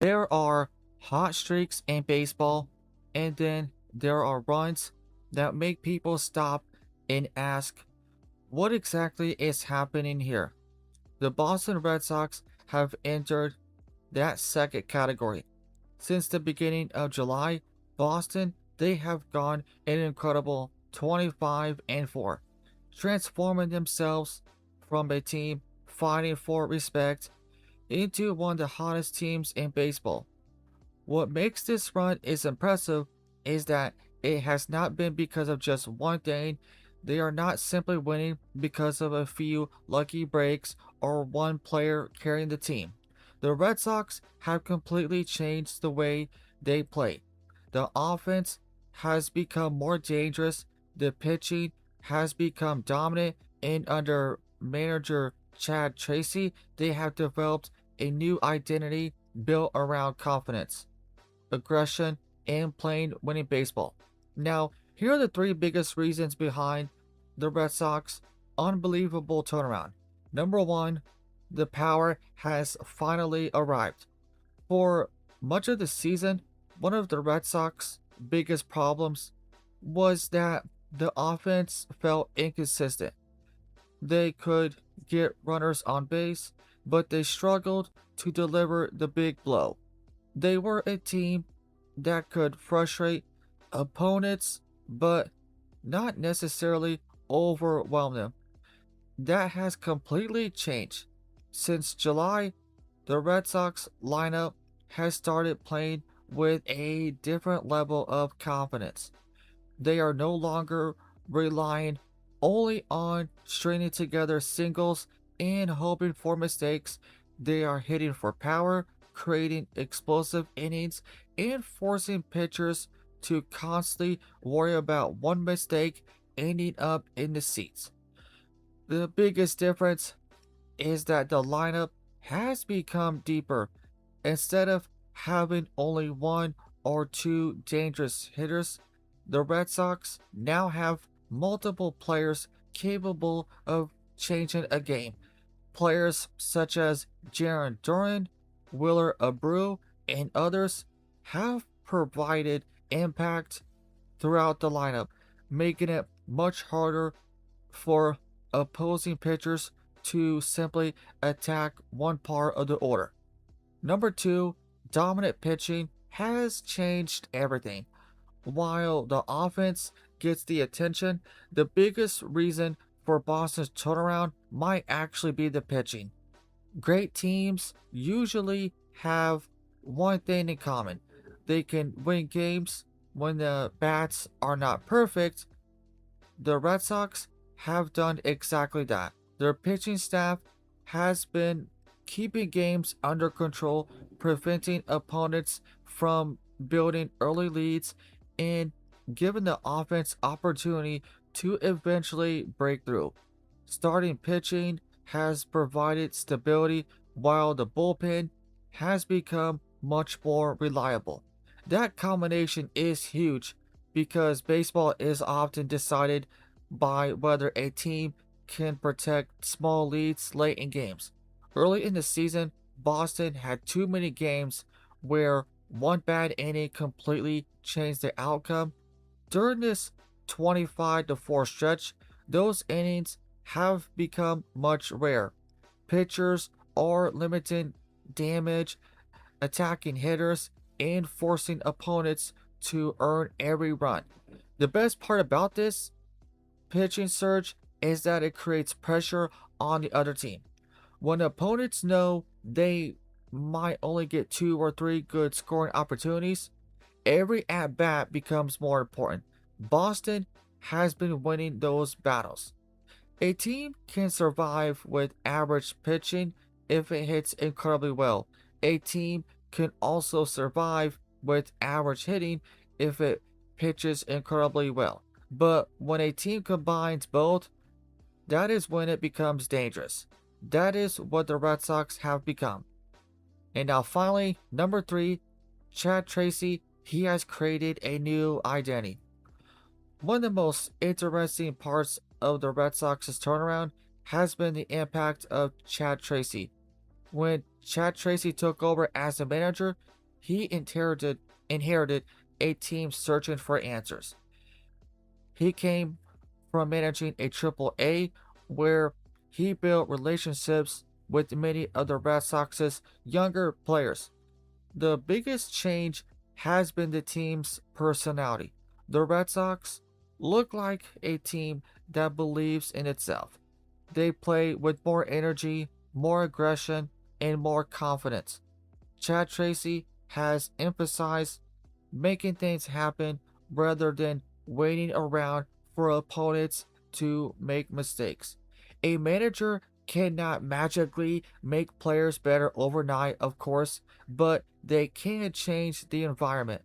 There are hot streaks in baseball, and then there are runs that make people stop and ask, what exactly is happening here? The Boston Red Sox have entered that second category. Since the beginning of July, Boston, they have gone an incredible 25 and 4, transforming themselves from a team fighting for respect into one of the hottest teams in baseball. What makes this run is impressive is that it has not been because of just one thing. They are not simply winning because of a few lucky breaks or one player carrying the team. The Red Sox have completely changed the way they play. The offense has become more dangerous, the pitching has become dominant, and under manager Chad Tracy, they have developed a new identity built around confidence, aggression, and playing winning baseball. Now, here are the three biggest reasons behind the Red Sox unbelievable turnaround. Number one, the power has finally arrived. For much of the season, one of the Red Sox biggest problems was that the offense felt inconsistent. They could get runners on base, but they struggled to deliver the big blow. They were a team that could frustrate opponents, but not necessarily overwhelm them. That has completely changed. Since July, the Red Sox lineup has started playing with a different level of confidence. They are no longer relying only on stringing together singles and hoping for mistakes. They are hitting for power, creating explosive innings, and forcing pitchers to constantly worry about one mistake ending up in the seats. The biggest difference is that the lineup has become deeper. Instead of having only one or two dangerous hitters, the Red Sox now have multiple players capable of changing a game. Players such as Jaron Duran, Willer Abreu, and others have provided impact throughout the lineup, making it much harder for opposing pitchers to simply attack one part of the order. Number two, dominant pitching has changed everything. While the offense gets the attention, the biggest reason for Boston's turnaround might actually be the pitching. Great teams usually have one thing in common: they can win games when the bats are not perfect. The Red Sox have done exactly that. Their pitching staff has been keeping games under control, preventing opponents from building early leads, and giving the offense opportunity to eventually break through. Starting pitching has provided stability while the bullpen has become much more reliable. That combination is huge because baseball is often decided by whether a team can protect small leads late in games. Early in the season, Boston had too many games where one bad inning completely changed the outcome. During this 25 to 4 stretch, those innings have become much rare. Pitchers are limiting damage, attacking hitters, and forcing opponents to earn every run. The best part about this pitching surge is that it creates pressure on the other team. When opponents know they might only get two or three good scoring opportunities, every at bat becomes more important. Boston has been winning those battles. A team can survive with average pitching if it hits incredibly well. A team can also survive with average hitting if it pitches incredibly well. But when a team combines both, that is when it becomes dangerous. That is what the Red Sox have become. And now finally, number three, Chad Tracy, he has created a new identity. One of the most interesting parts of the Red Sox's turnaround has been the impact of Chad Tracy. When Chad Tracy took over as the manager, he inherited a team searching for answers. He came from managing a Triple A where he built relationships with many of the Red Sox's younger players. The biggest change has been the team's personality. The Red Sox look like a team that believes in itself. They play with more energy, more aggression, and more confidence. Chad Tracy has emphasized making things happen rather than waiting around for opponents to make mistakes. A manager cannot magically make players better overnight, of course, but they can change the environment.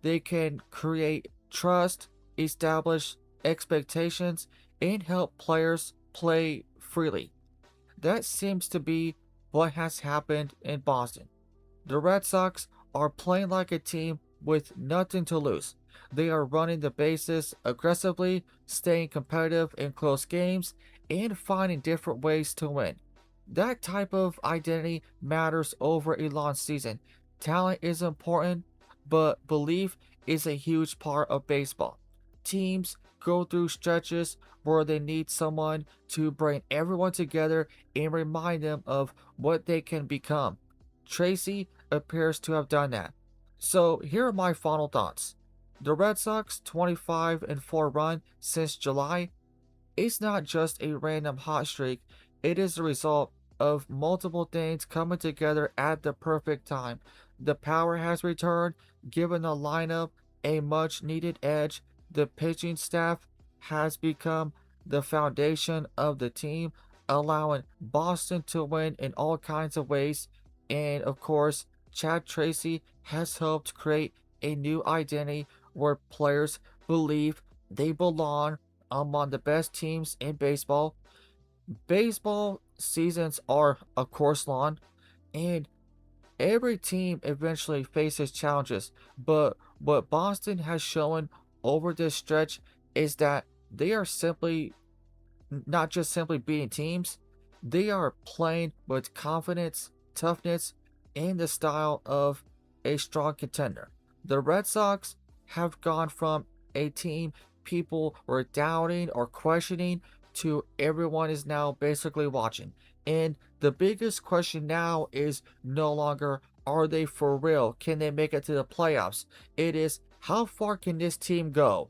They can create trust, establish expectations, and help players play freely. That seems to be what has happened in Boston. The Red Sox are playing like a team with nothing to lose. They are running the bases aggressively, staying competitive in close games, and finding different ways to win. That type of identity matters over a long season. Talent is important, but belief is a huge part of baseball. Teams go through stretches where they need someone to bring everyone together and remind them of what they can become. Tracy appears to have done that. So here are my final thoughts. The Red Sox 25-4 run since July, it's not just a random hot streak, it is the result of multiple things coming together at the perfect time. The power has returned, giving the lineup a much needed edge. The pitching staff has become the foundation of the team, allowing Boston to win in all kinds of ways. And of course, Chad Tracy has helped create a new identity where players believe they belong among the best teams in baseball. Baseball seasons are, of course, long, and every team eventually faces challenges. But what Boston has shown over this stretch is that they are simply not just simply beating teams, they are playing with confidence, toughness, and the style of a strong contender. The Red Sox have gone from a team people were doubting or questioning to everyone is now basically watching. And the biggest question now is no longer are they for real? Can they make it to the playoffs? It is how far can this team go?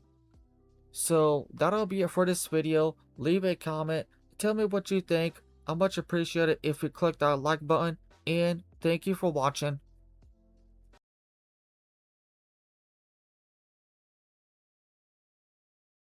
So that'll be it for this video. Leave a comment. Tell me what you think. I much appreciate it if you click that like button. And thank you for watching.